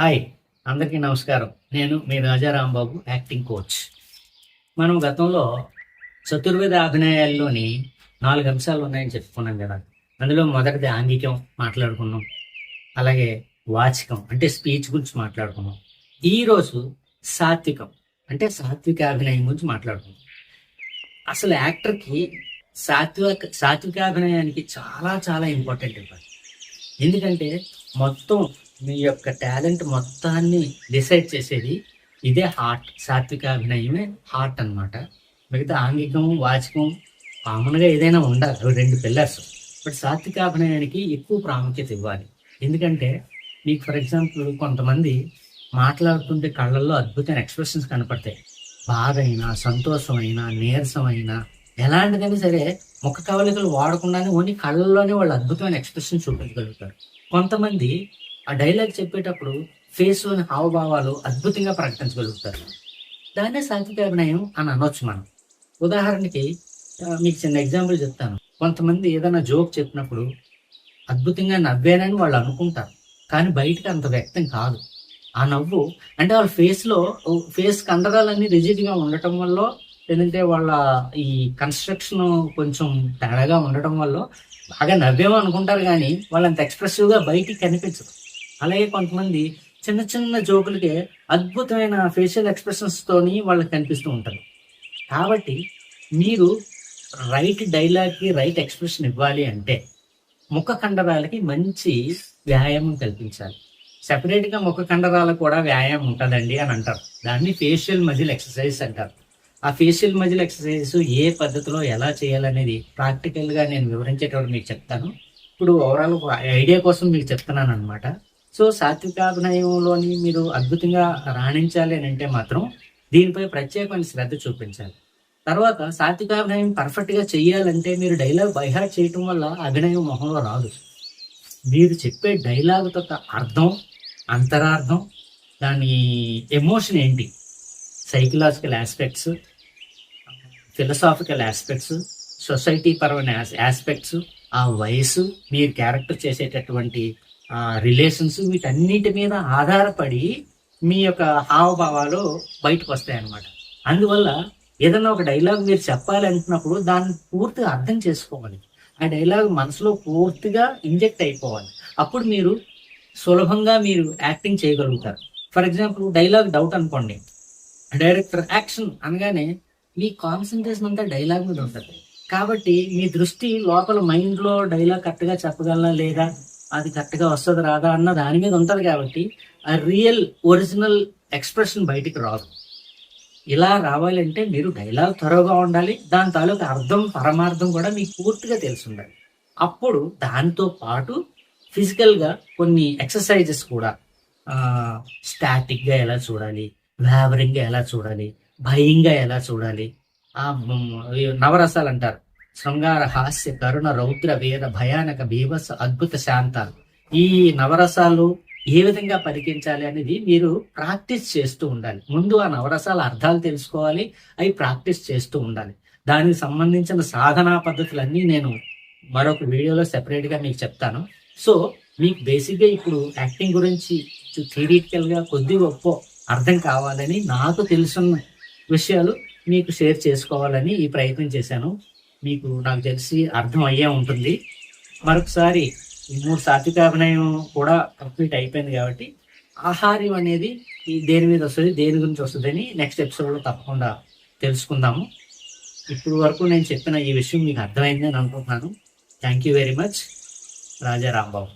Hi, అందరికీ నమస్కారం. నేను మీ రాజా రాంబాబు, యాక్టింగ్ కోచ్. మనం గతంలో చతుర్వేద అభినయాల్లోని 4 అంశాలు ఉన్నాయని చెప్పుకున్నాం కదా. అందులో మొదటిది ఆంగికం మాట్లాడుకున్నాం, అలాగే వాచికం అంటే స్పీచ్ గురించి మాట్లాడుకున్నాం. ఈరోజు సాత్వికం అంటే సాత్విక అభినయం గురించి మాట్లాడుకున్నాం. అసలు యాక్టర్కి సాత్వికాభినయానికి చాలా చాలా ఇంపార్టెంట్ ఇవ్వాలి. ఎందుకంటే మొత్తం మీ యొక్క టాలెంట్ మొత్తాన్ని డిసైడ్ చేసేది ఇదే హార్ట్. సాత్వికాభినయమే హార్ట్ అన్నమాట. మిగతా ఆంగికం వాచకం కామన్గా ఏదైనా ఉండాలి, అవి 2 పిల్లర్స్. బట్ సాత్వికాభినయానికి ఎక్కువ ప్రాముఖ్యత ఇవ్వాలి. ఎందుకంటే మీకు ఫర్ ఎగ్జాంపుల్ కొంతమంది మాట్లాడుతుంటే కళ్ళల్లో అద్భుతమైన ఎక్స్ప్రెషన్స్ కనపడతాయి. బాధ అయినా, సంతోషమైనా, నీరసమైనా, ఎలాంటిదైనా సరే ముఖ కవలికలు వాడకుండానే ఓన్లీ కళ్ళల్లోనే వాళ్ళు అద్భుతమైన ఎక్స్ప్రెషన్ చూపించగలుగుతారు. కొంతమంది ఆ డైలాగ్ చెప్పేటప్పుడు ఫేస్లోని హావభావాలు అద్భుతంగా ప్రకటించగలుగుతారు. దాన్నే సాత్విక అభినయం అని అనొచ్చు మనం. ఉదాహరణకి మీకు చిన్న ఎగ్జాంపుల్ చెప్తాను. కొంతమంది ఏదైనా జోక్ చెప్పినప్పుడు అద్భుతంగా నవ్వానని వాళ్ళు అనుకుంటారు, కానీ బయటకు అంత వ్యక్తం కాదు. ఆ నవ్వు అంటే వాళ్ళ ఫేస్ కండరాలన్నీ రిజిడ్గా ఉండటం వల్ల, లేదంటే వాళ్ళ ఈ కన్స్ట్రక్షన్ కొంచెం తేడాగా ఉండటం వల్ల బాగా నవ్వేమో అనుకుంటారు, కానీ వాళ్ళంత ఎక్స్ప్రెసివ్గా బయటికి కనిపించదు. అలాగే కొంతమంది చిన్న చిన్న జోకులకే అద్భుతమైన ఫేషియల్ ఎక్స్ప్రెషన్స్తోని వాళ్ళకి కనిపిస్తూ ఉంటారు. కాబట్టి మీరు రైట్ డైలాగ్కి రైట్ ఎక్స్ప్రెషన్ ఇవ్వాలి అంటే ముఖ కండరాలకి మంచి వ్యాయామం కల్పించాలి. సెపరేట్గా ముఖ కండరాలకు కూడా వ్యాయామం ఉంటుందండి అని అంటారు. దాన్ని ఫేషియల్ మజిల్ ఎక్సర్సైజ్ అంటారు. ఆ ఫేషియల్ మజిల్ ఎక్సర్సైజెస్ ఏ పద్ధతిలో ఎలా చేయాలనేది ప్రాక్టికల్గా నేను వివరించేటప్పుడు మీకు చెప్తాను. ఇప్పుడు ఓవరాల్ ఐడియా కోసం మీకు చెప్తున్నాను అనమాట. సో సాత్వికాభినయంలోని మీరు అద్భుతంగా రాణించాలి అని అంటే మాత్రం దీనిపై ప్రత్యేకమైన శ్రద్ధ చూపించాలి. తర్వాత సాత్వికాభినయం పర్ఫెక్ట్గా చెయ్యాలంటే మీరు డైలాగ్ బైహార్ట్ చేయటం వల్ల అభినయం మొహంలో రాదు. మీరు చెప్పే డైలాగ్ యొక్క అర్థం, అంతరార్థం, దాని ఎమోషన్ ఏంటి, psychological aspects, philosophical aspects, society పరమైన ఆస్పెక్ట్స్, ఆ వయసు, మీరు క్యారెక్టర్ చేసేటటువంటి రిలేషన్స్, వీటన్నిటి మీద ఆధారపడి మీ యొక్క హావభావాలు బయటకు వస్తాయి అన్నమాట. అందువల్ల ఏదైనా ఒక డైలాగ్ మీరు చెప్పాలి అనుకున్నప్పుడు దాన్ని పూర్తిగా అర్థం చేసుకోవాలి. ఆ డైలాగ్ మనసులో పూర్తిగా ఇంజెక్ట్ అయిపోవాలి. అప్పుడు మీరు సులభంగా మీరు యాక్టింగ్ చేయగలుగుతారు. ఫర్ ఎగ్జాంపుల్ డైలాగ్ డౌట్ అనుకోండి, డైరెక్టర్ యాక్షన్ అనగానే మీ కాన్సన్ట్రేషన్ అంతా డైలాగ్ మీద ఉంటుంది. కాబట్టి మీ దృష్టి లోపల మైండ్లో డైలాగ్ కరెక్ట్గా చెప్పగలనా లేదా, అది కరెక్ట్గా వస్తుంది రాదా అన్న దాని మీద ఉంటుంది. కాబట్టి ఆ రియల్ ఒరిజినల్ ఎక్స్ప్రెషన్ బయటికి రాదు. ఇలా రావాలంటే మీరు డైలాగ్ త్వరగా ఉండాలి, దాని తాలూకు అర్థం పరమార్థం కూడా మీకు పూర్తిగా తెలిసి ఉండాలి. అప్పుడు దాంతో పాటు ఫిజికల్గా కొన్ని ఎక్సర్సైజెస్ కూడా, స్టాటిక్గా ఎలా చూడాలి, వ్యావరింగ్గా ఎలా చూడాలి, భయంగా ఎలా చూడాలి, నవరసాలు అంటారు, శృంగార, హాస్య, కరుణ, రౌద్ర, వేద, భయానక, బీభత్స, అద్భుత, శాంతాలు. ఈ నవరసాలు ఏ విధంగా పరికించాలి అనేది మీరు ప్రాక్టీస్ చేస్తూ ఉండాలి. ముందు ఆ నవరసాల అర్థాలు తెలుసుకోవాలి, అవి ప్రాక్టీస్ చేస్తూ ఉండాలి. దానికి సంబంధించిన సాధనా పద్ధతులన్నీ నేను మరొక వీడియోలో సెపరేట్గా మీకు చెప్తాను. సో మీకు బేసిక్గా ఇప్పుడు యాక్టింగ్ గురించి థియరిటికల్గా కొద్ది గొప్ప అర్థం కావాలని, నాకు తెలుసున్న విషయాలు మీకు షేర్ చేసుకోవాలని ఈ ప్రయత్నం చేశాను. మీకు నాకు తెలిసి అర్థం అయ్యే ఉంటుంది. మరొకసారి ఈ 3 సాత్వికాభినయం కూడా కంప్లీట్ అయిపోయింది. కాబట్టి ఆహార్యం అనేది దేని మీద వస్తుంది, దేని గురించి వస్తుంది అని నెక్స్ట్ ఎపిసోడ్లో తప్పకుండా తెలుసుకుందాము. ఇప్పుడు వరకు నేను చెప్పిన ఈ విషయం మీకు అర్థమైందని అనుకుంటున్నాను. Thank you very much. Raja Rambabu.